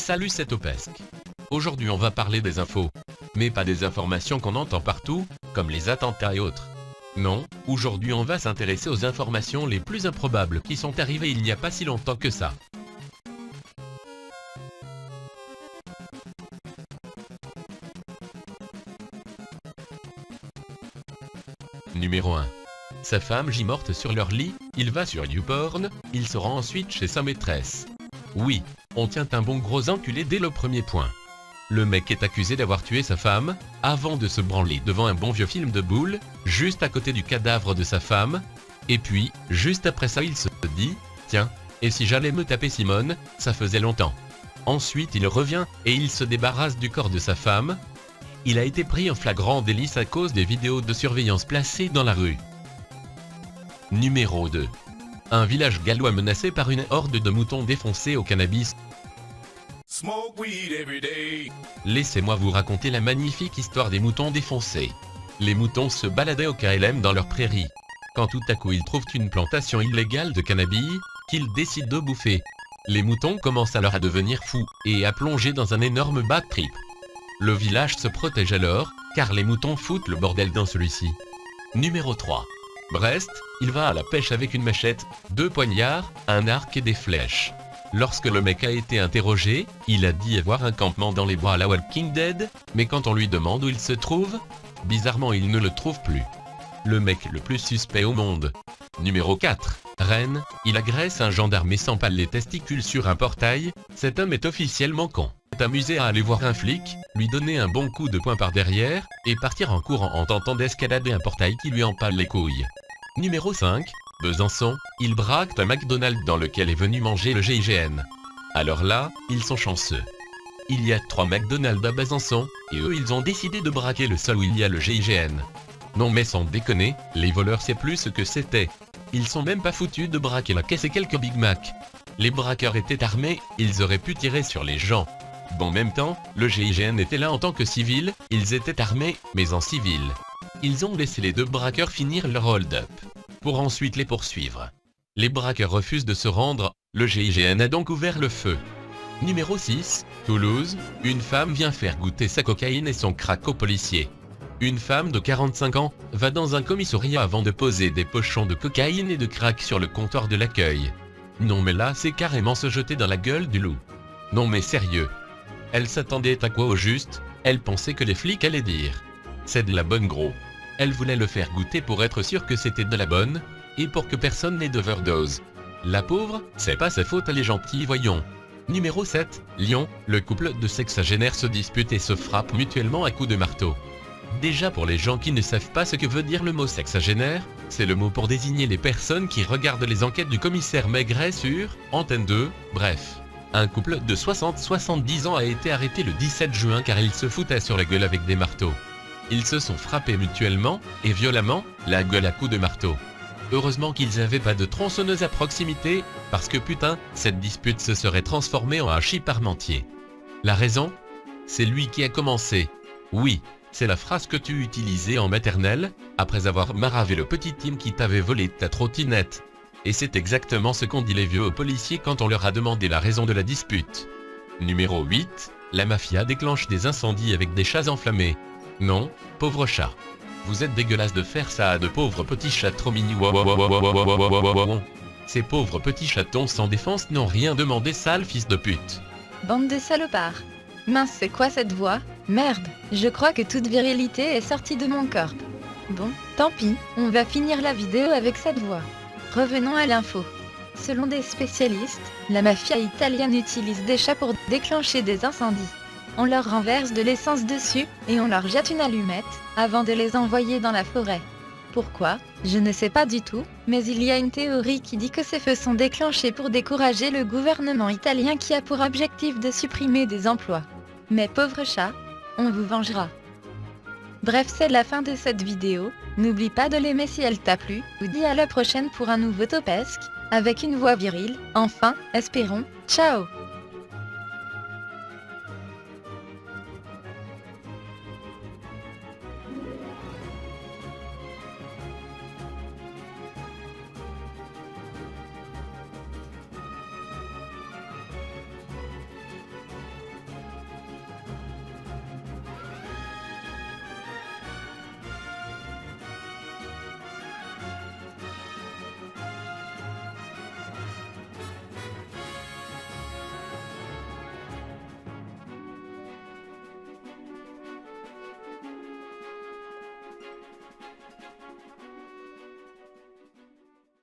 Salut, c'est Topesque. Aujourd'hui on va parler des infos. Mais pas des informations qu'on entend partout, comme les attentats et autres. Non, aujourd'hui on va s'intéresser aux informations les plus improbables qui sont arrivées il n'y a pas si longtemps que ça. Numéro 1. Sa femme gît morte sur leur lit, il va sur YouPorn, il se rend ensuite chez sa maîtresse. Oui, on tient un bon gros enculé dès le premier point. Le mec est accusé d'avoir tué sa femme, avant de se branler devant un bon vieux film de boule, juste à côté du cadavre de sa femme, et puis, juste après ça il se dit, tiens, et si j'allais me taper Simone, ça faisait longtemps. Ensuite il revient, et il se débarrasse du corps de sa femme. Il a été pris en flagrant délit à cause des vidéos de surveillance placées dans la rue. Numéro 2. Un village gallois menacé par une horde de moutons défoncés au cannabis. Laissez-moi vous raconter la magnifique histoire des moutons défoncés. Les moutons se baladaient au KLM dans leur prairie. Quand tout à coup ils trouvent une plantation illégale de cannabis, qu'ils décident de bouffer. Les moutons commencent alors à devenir fous, et à plonger dans un énorme bad trip. Le village se protège alors, car les moutons foutent le bordel dans celui-ci. Numéro 3. Brest, il va à la pêche avec une machette, 2 poignards, un arc et des flèches. Lorsque le mec a été interrogé, il a dit avoir un campement dans les bois à la Walking Dead, mais quand on lui demande où il se trouve, bizarrement il ne le trouve plus. Le mec le plus suspect au monde. Numéro 4. Rennes, il agresse un gendarme et s'empale les testicules sur un portail, cet homme est officiellement con. Il est amusé à aller voir un flic, lui donner un bon coup de poing par derrière, et partir en courant en tentant d'escalader un portail qui lui empale les couilles. Numéro 5. Besançon, il braque un McDonald's dans lequel est venu manger le GIGN. Alors là, ils sont chanceux. Il y a 3 McDonald's à Besançon, et eux ils ont décidé de braquer le seul où il y a le GIGN. Non mais sans déconner, les voleurs c'est plus ce que c'était. Ils sont même pas foutus de braquer la caisse et quelques Big Mac. Les braqueurs étaient armés, ils auraient pu tirer sur les gens. Bon, en même temps, le GIGN était là en tant que civil, ils étaient armés, mais en civil. Ils ont laissé les 2 braqueurs finir leur hold-up, pour ensuite les poursuivre. Les braqueurs refusent de se rendre, le GIGN a donc ouvert le feu. Numéro 6, Toulouse, une femme vient faire goûter sa cocaïne et son crack aux policiers. Une femme de 45 ans va dans un commissariat avant de poser des pochons de cocaïne et de crack sur le comptoir de l'accueil. Non mais là c'est carrément se jeter dans la gueule du loup. Non mais sérieux. Elle s'attendait à quoi au juste? Elle pensait que les flics allaient dire « c'est de la bonne gros ». Elle voulait le faire goûter pour être sûre que c'était de la bonne, et pour que personne n'ait d'overdose. La pauvre, c'est pas sa faute, elle est gentille, voyons. Numéro 7, Lyon, le couple de sexagénaires se dispute et se frappe mutuellement à coups de marteau. Déjà pour les gens qui ne savent pas ce que veut dire le mot sexagénaire, c'est le mot pour désigner les personnes qui regardent les enquêtes du commissaire Maigret sur Antenne 2, bref. Un couple de 60-70 ans a été arrêté le 17 juin car ils se foutaient sur la gueule avec des marteaux. Ils se sont frappés mutuellement, et violemment, la gueule à coups de marteau. Heureusement qu'ils n'avaient pas de tronçonneuse à proximité, parce que putain, cette dispute se serait transformée en hachis parmentier. La raison? C'est lui qui a commencé. Oui, c'est la phrase que tu utilisais en maternelle, après avoir maravé le petit Tim qui t'avait volé ta trottinette. Et c'est exactement ce qu'ont dit les vieux aux policiers quand on leur a demandé la raison de la dispute. Numéro 8, la mafia déclenche des incendies avec des chats enflammés. Non, pauvre chat. Vous êtes dégueulasse de faire ça à de pauvres petits chats trop mignons. Ces pauvres petits chatons sans défense n'ont rien demandé, sale fils de pute. Bande de salopards. Mince, c'est quoi cette voix? Merde, je crois que toute virilité est sortie de mon corps. Bon, tant pis, on va finir la vidéo avec cette voix. Revenons à l'info. Selon des spécialistes, la mafia italienne utilise des chats pour déclencher des incendies. On leur renverse de l'essence dessus, et on leur jette une allumette, avant de les envoyer dans la forêt. Pourquoi? Je ne sais pas du tout, mais il y a une théorie qui dit que ces feux sont déclenchés pour décourager le gouvernement italien qui a pour objectif de supprimer des emplois. Mais pauvre chat, on vous vengera. Bref, c'est la fin de cette vidéo, n'oublie pas de l'aimer si elle t'a plu, vous dis à la prochaine pour un nouveau Topesque, avec une voix virile, enfin, espérons, ciao!